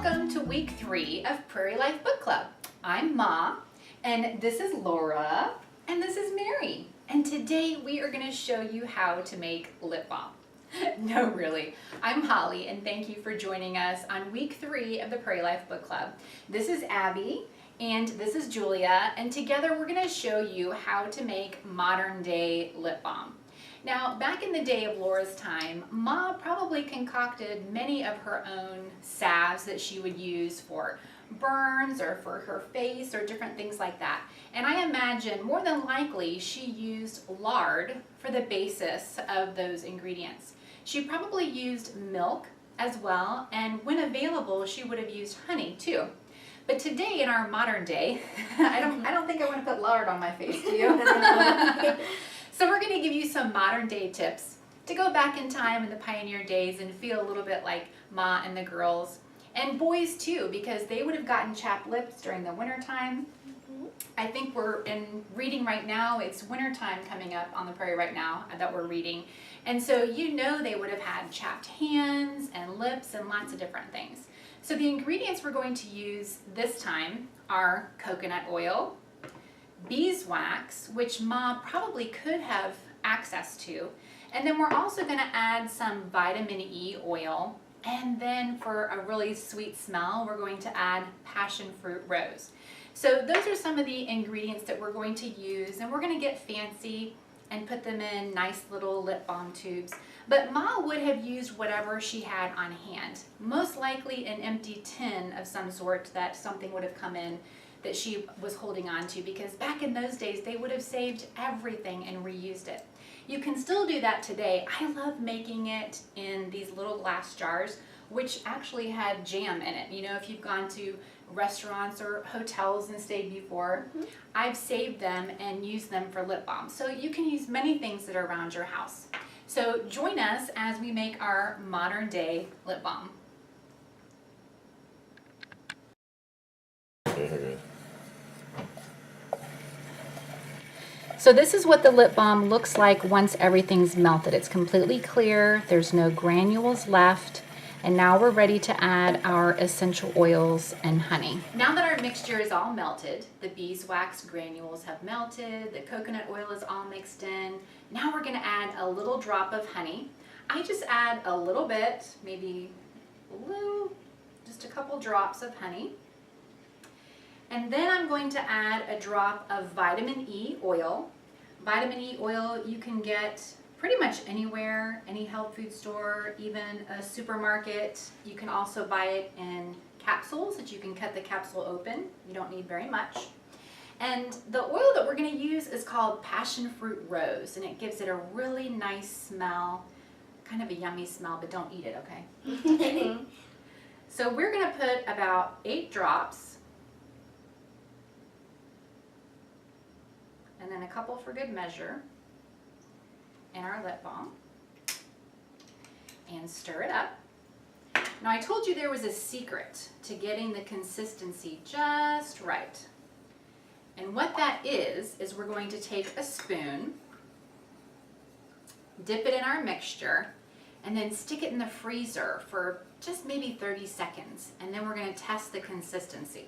Welcome to week 3 of Prairie Life Book Club. I'm Ma, and this is Laura, and this is Mary. And today we are going to show you how to make lip balm. No, really. I'm Holly, and thank you for joining us on week 3 of the Prairie Life Book Club. This is Abby, and this is Julia, and together we're going to show you how to make modern day lip balm. Now, back in the day of Laura's time, Ma probably concocted many of her own salves that she would use for burns or for her face or different things like that. And I imagine more than likely she used lard for the basis of those ingredients. She probably used milk as well, and when available, she would have used honey too. But today, in our modern day, I don't think I want to put lard on my face, do you? So we're going to give you some modern day tips to go back in time in the pioneer days and feel a little bit like Ma and the girls. And boys too, because they would have gotten chapped lips during the winter time. I think we're in reading right now. It's winter time coming up on the prairie right now that we're reading. And so you know they would have had chapped hands and lips and lots of different things. So the ingredients we're going to use this time are coconut oil, beeswax, which Ma probably could have access to, and then we're also going to add some vitamin E oil, and then for a really sweet smell we're going to add passion fruit rose. So those are some of the ingredients that we're going to use, and we're going to get fancy and put them in nice little lip balm tubes. But Ma would have used whatever she had on hand, most likely an empty tin of some sort that something would have come in that she was holding on to, because back in those days they would have saved everything and reused it. You can still do that today. I love making it in these little glass jars, which actually had jam in it. You know, if you've gone to restaurants or hotels and stayed before, I've saved them and used them for lip balm. So you can use many things that are around your house. So join us as we make our modern day lip balm. So this is what the lip balm looks like once everything's melted. It's completely clear, there's no granules left, and now we're ready to add our essential oils and honey. Now that our mixture is all melted, the beeswax granules have melted, the coconut oil is all mixed in, now we're going to add a little drop of honey. I just add a little bit, maybe just a couple drops of honey. And then I'm going to add a drop of vitamin E oil. Vitamin E oil you can get pretty much anywhere, any health food store, even a supermarket. You can also buy it in capsules that you can cut the capsule open. You don't need very much. And the oil that we're going to use is called passion fruit rose, and it gives it a really nice smell, kind of a yummy smell, but don't eat it, okay? So we're going to put about 8 drops. And then a couple for good measure in our lip balm, and stir it up. Now I told you there was a secret to getting the consistency just right. And what that is we're going to take a spoon, dip it in our mixture, and then stick it in the freezer for just maybe 30 seconds. And then we're going to test the consistency.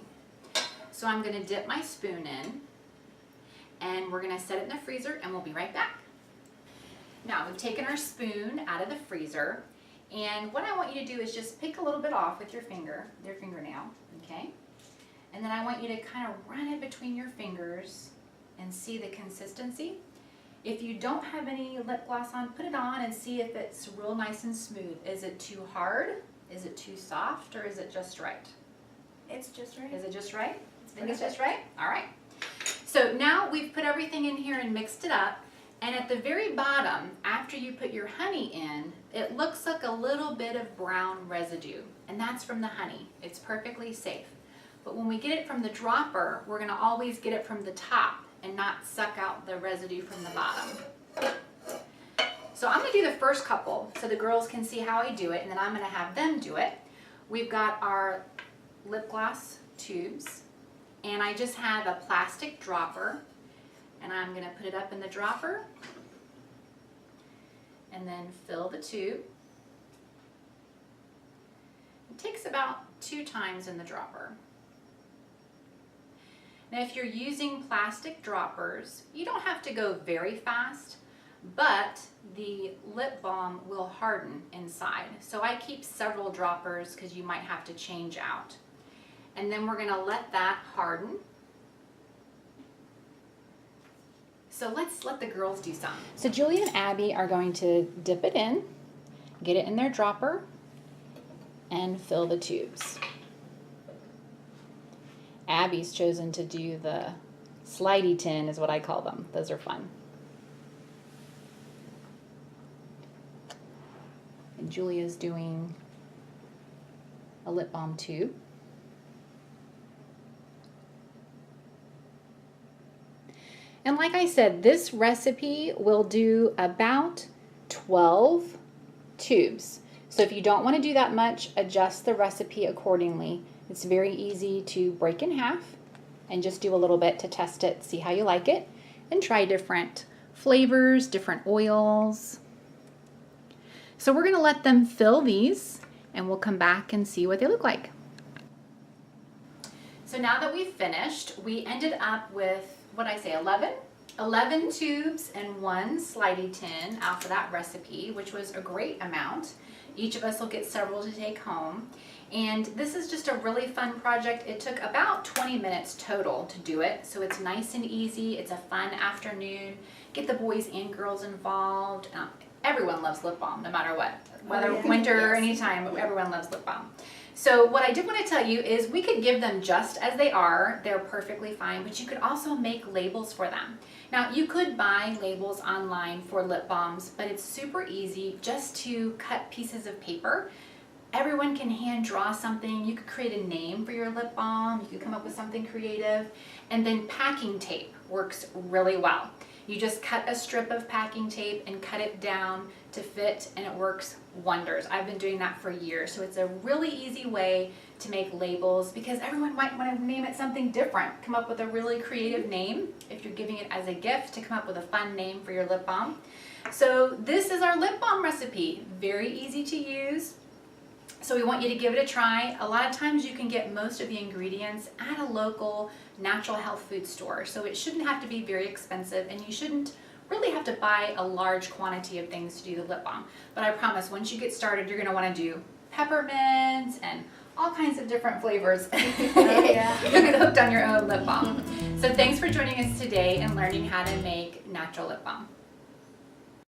So I'm going to dip my spoon in, and we're going to set it in the freezer, and we'll be right back. Now we've taken our spoon out of the freezer, and what I want you to do is just pick a little bit off with your fingernail, okay? And then I want you to kind of run it between your fingers and see the consistency. If you don't have any lip gloss on, put it on and see if it's real nice and smooth. Is it too hard? Is it too soft? Or is it just right? It's just right. Is it just right? Think it's just right? All right. So now we've put everything in here and mixed it up, and at the very bottom, after you put your honey in, it looks like a little bit of brown residue, and that's from the honey. It's perfectly safe. But when we get it from the dropper, we're going to always get it from the top and not suck out the residue from the bottom. So I'm going to do the first couple so the girls can see how I do it, and then I'm going to have them do it. We've got our lip gloss tubes, and I just have a plastic dropper, and I'm going to put it up in the dropper and then fill the tube. It takes about 2 times in the dropper. Now if you're using plastic droppers, you don't have to go very fast, but the lip balm will harden inside. So I keep several droppers because you might have to change out. And then we're gonna let that harden. So let's let the girls do some. So Julia and Abby are going to dip it in, get it in their dropper, and fill the tubes. Abby's chosen to do the slidey tin is what I call them. Those are fun. And Julia's doing a lip balm tube. And like I said, this recipe will do about 12 tubes. So if you don't want to do that much, adjust the recipe accordingly. It's very easy to break in half and just do a little bit to test it, see how you like it, and try different flavors, different oils. So we're going to let them fill these and we'll come back and see what they look like. So now that we've finished, we ended up with, what I say, 11 tubes and 1 slidey tin out for that recipe, which was a great amount. Each of us will get several to take home. And this is just a really fun project. It took about 20 minutes total to do it, so it's nice and easy. It's a fun afternoon. Get the boys and girls involved. Everyone loves lip balm, no matter what. Whether winter or anytime, everyone loves lip balm. So what I did want to tell you is we could give them just as they are. They're perfectly fine, but you could also make labels for them. Now you could buy labels online for lip balms, but it's super easy just to cut pieces of paper. Everyone can hand draw something. You could create a name for your lip balm. You could come up with something creative. And then packing tape works really well. You just cut a strip of packing tape and cut it down to fit, and it works wonders. I've been doing that for years. So it's a really easy way to make labels because everyone might want to name it something different. Come up with a really creative name if you're giving it as a gift, to come up with a fun name for your lip balm. So this is our lip balm recipe. Very easy to use. So we want you to give it a try. A lot of times you can get most of the ingredients at a local natural health food store. So it shouldn't have to be very expensive, and you shouldn't really have to buy a large quantity of things to do the lip balm. But I promise once you get started, you're gonna wanna do peppermint and all kinds of different flavors. Yeah. You'll get hooked on your own lip balm. So thanks for joining us today and learning how to make natural lip balm.